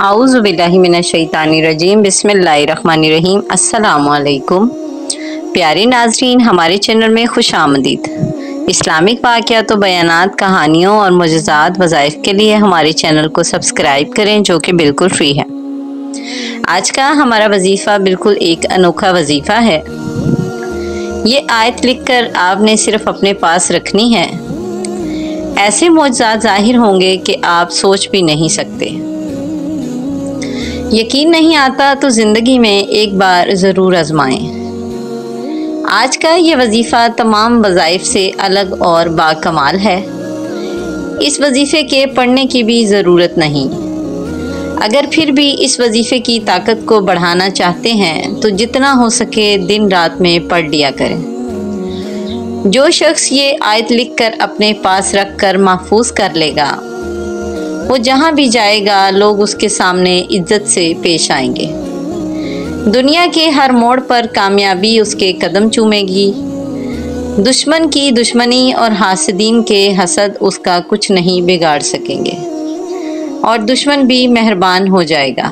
आऊज़ु बिल्लाहि मिनश्शैतानिर्रजीम बिस्मिल्लाहिर्रहमानिर्रहीम। अस्सलामु अलैकुम। प्यारे नाज़रीन, हमारे चैनल में खुश आमदीद। इस्लामिक वाक़यात व बयानात, कहानियों और मुजज़ात वज़ाइफ के लिए हमारे चैनल को सब्सक्राइब करें, जो कि बिल्कुल फ्री है। आज का हमारा वजीफ़ा बिल्कुल एक अनोखा वजीफ़ा है। ये आयत लिखकर आपने सिर्फ अपने पास रखनी है। ऐसे मुजज़ात ज़ाहिर होंगे कि आप सोच भी नहीं सकते। यकीन नहीं आता तो ज़िंदगी में एक बार ज़रूर आजमाएं। आज का ये वजीफ़ा तमाम वज़ाइफ से अलग और बाकमाल है। इस वजीफ़े के पढ़ने की भी ज़रूरत नहीं। अगर फिर भी इस वजीफ़े की ताकत को बढ़ाना चाहते हैं तो जितना हो सके दिन रात में पढ़ लिया करें। जो शख्स ये आयत लिखकर अपने पास रख कर महफूज कर लेगा, वो जहाँ भी जाएगा लोग उसके सामने इज्जत से पेश आएंगे। दुनिया के हर मोड़ पर कामयाबी उसके कदम चूमेगी। दुश्मन की दुश्मनी और हासिदीन के हसद उसका कुछ नहीं बिगाड़ सकेंगे और दुश्मन भी मेहरबान हो जाएगा।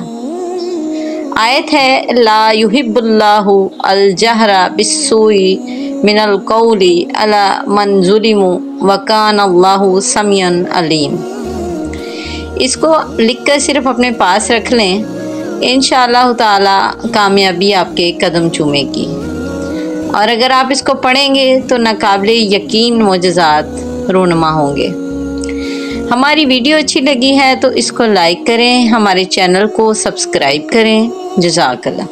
आयत है, ला युहिब्बुल्लाहु अल जहरा बिस्सूई मिनल कौली अला मन ज़ुलिमु व कानल्लाहु समियन अलीम। इसको लिखकर सिर्फ अपने पास रख लें, इंशाअल्लाह ताला कामयाबी आपके कदम चूमेगी। और अगर आप इसको पढ़ेंगे तो नाकाबिले यकीन मोजज़ात रूनुमा होंगे। हमारी वीडियो अच्छी लगी है तो इसको लाइक करें, हमारे चैनल को सब्सक्राइब करें। जज़ाकल्लाह।